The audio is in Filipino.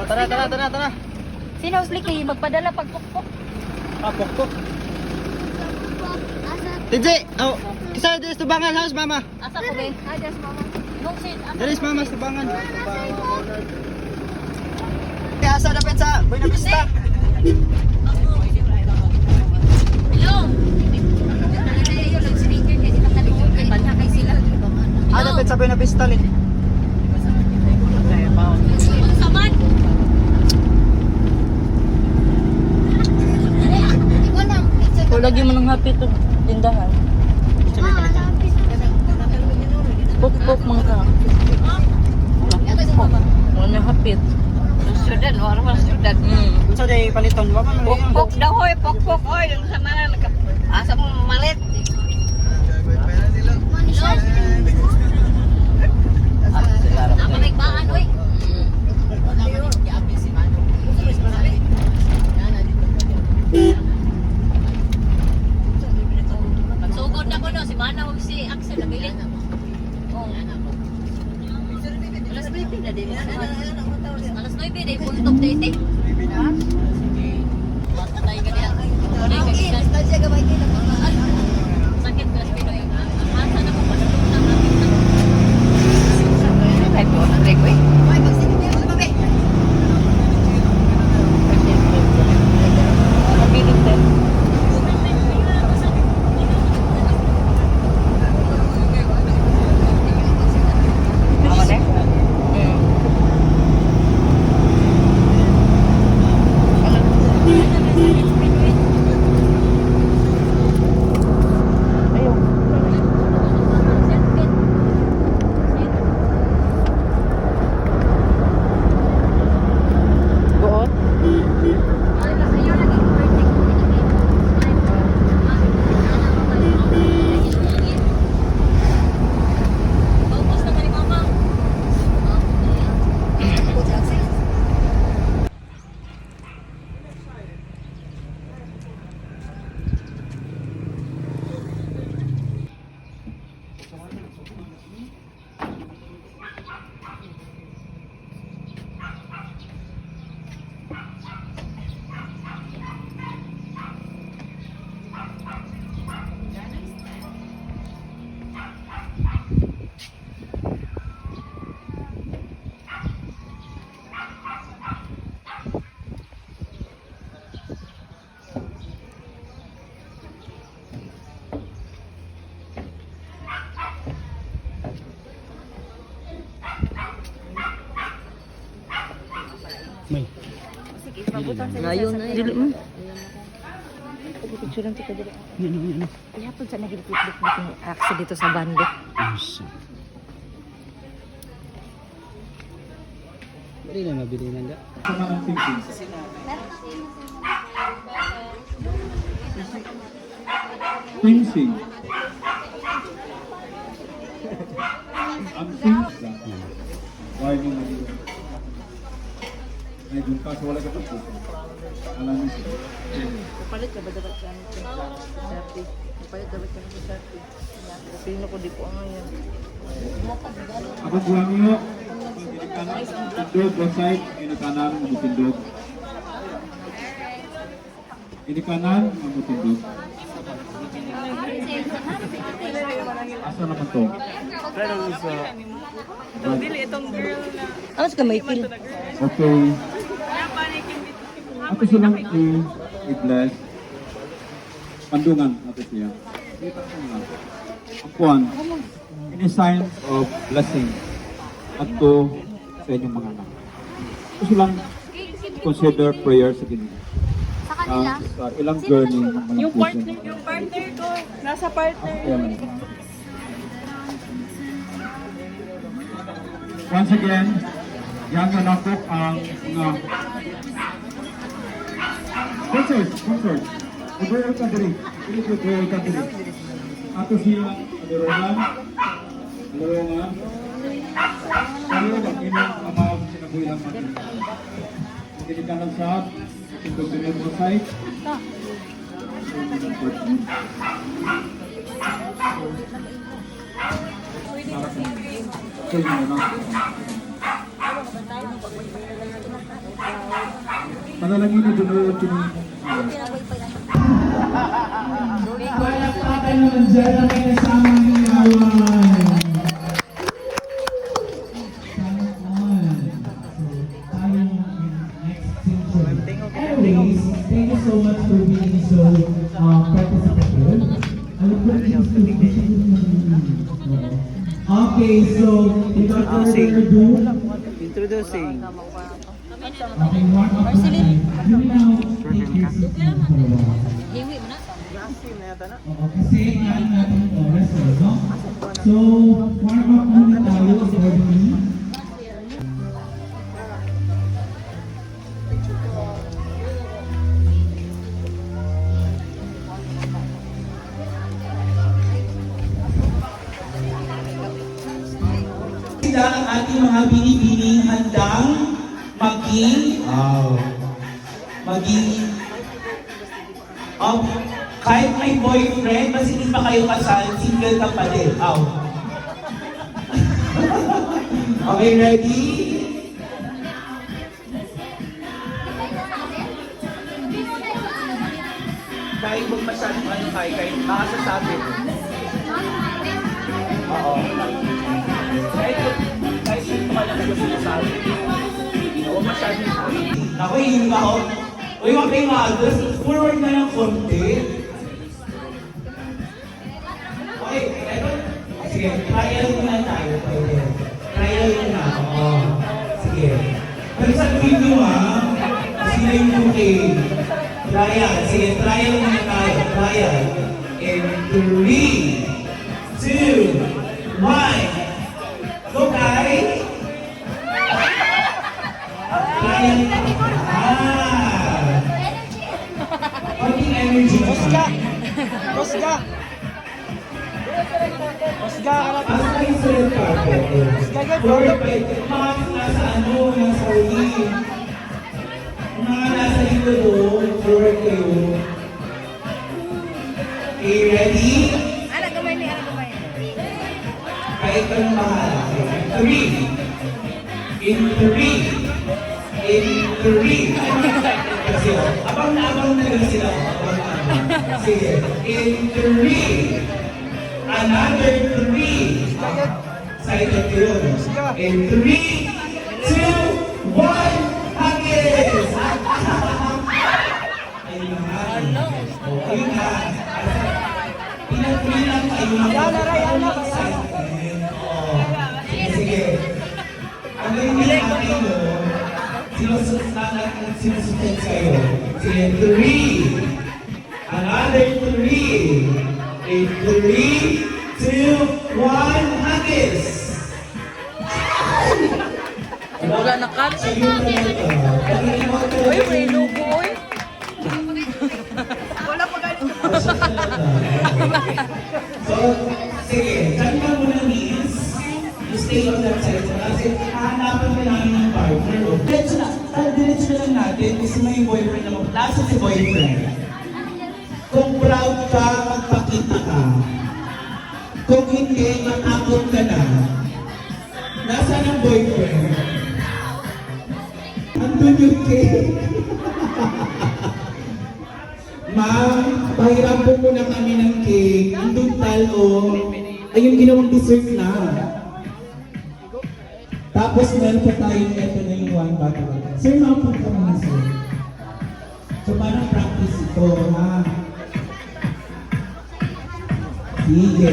Tara. Sino Slicky? Magpadala pag pukpok. Pukpok. Tidji! Oh, kisa dito sa Tubangan house, mama. Asa ko be? Adas mama. Nungsit. Dali sa mama sa Tubangan. Asa dapat sa Buena Vista. Hello. Dapat sa Buena Vista lin. Saman. Kung lagi mo nang hapit ito, tindahan. Pok mga ka. Mo na hapit. Sudan, orang sudan. Unsa day paliton wa man lagi. Pok daw hoy, pok hoy, yung sama na asa mo malit. Apa nagbaan oy? Pagsugod na ko no, si Mana o si Axel nabili. Alas 9 na din. Alas 9 din, puntok dito. Basta tayo ka diyan. Sakit belas Pinoy. Asa na mo padulong na namin na. Ay po, nag-break ko eh. Ay, magsini niya, babe. Mabilis din. May. Ngayon na dili mo. Picture lang tika dili. Yan. Kaya po sa nagliklik ni Axel dito sa bando. Yes. Dili na mabili na nga. Sing. Ang sing. Why mo na yun? Ay, dun ka sa wala ka pa po. Alam mo siya. Papalit ka ba dapat ka sa Saturday? Papalit dapat ka sa Saturday. Sino ko di ko ngayon. Ako bulang nyo. Tindog, bonsai. Ini kanan, magutindog. Ini kanan, magutindog. Asa naman to? Pero sa Ano ka may kill? Okay. Ato silang i-bless. Pandungan ato siya. Kita ko nga. Ang kuwan, in a sign of blessing ato sa inyong mga anak. Ito silang consider prayer sa Ginoo. Sa kanila? Sa ilang journey ng mga Yung partner ko, nasa partner. Once again, yan na po ang mga sponsors. Ibuhay ka diri. Ibuhay ka diri. Ato siya, adorongan. Pero mag-inang amount sinabuhi lang natin. Hindi ka lang sa ito pinag mo site. Panalangin na doon kini. Palakpakan naman dyan na may kasama ni Awan. Sana all. So, tayo next season. Anyways, thank you so much for being so participative. Okay, so without further ado, Introducing. okay, warm up na tayo. You now take your seat for a while. Hiwi mo na. Oo, kasi ang natin oras eh, no? So, warm up muna tayo accordingly. Sila ang ating mga binibining handang maging kahit may boyfriend, mas hindi pa kayo kasal, single ka pa din. Okay, ready? Kahit huwag masyadong kahit makasasabi. Oo. Kahit ito ka lang gusto sinasabi. Huwag masyadong ako, yung ako. Uy, mga kayo mga adults, forward na ng konti. Okay, sige, trial muna tayo. Trial muna. Oo. Sige. Pero sa video sila yung okay. Trial. Sige, trial muna tayo. Trial. In 3, 2, 1. Go, guys! Trial. Konting energy na siya. Rosga Asa kayo sa red carpet? Forward kayo. Mga nasa nasa uli. Mga nasa dito doon, forward kayo. Okay, ready? Anak gamay ni, anak gamay. Kahit ka nang bahala. 3. In 3. In 3. Kasi abang na lang sila. Sige. In 3. Another 3. Excited kayo. In 3, 2, 1, hagis! Ayun na. Okay na. Pinag-pinag kayo na. Sige. Ano yung natin mo? Sinusunod kayo. Sige, 3. Another 3. In 3, 2, 1, hagis! Wala na cut. Uy, may lugo, uy. Wala pa ganito. So, sige, dyan ka muna, miss. You stay on that side. Kasi hahanapan ka namin ng partner. Diretso na lang natin. Kasi may boyfriend naman. Nasa si boyfriend. Kung proud ka, magpakita ka. Kung hindi, matakot ka na. Nasaan ang boyfriend? Andun yung cake. Ma'am, pahiram po muna kami ng cake. Andun talo. Ayun, ginawang dessert na. Tapos meron pa tayong ito na yung one bottle. Sir, maupo ka muna, sir. So, parang practice ito, ha? Sige.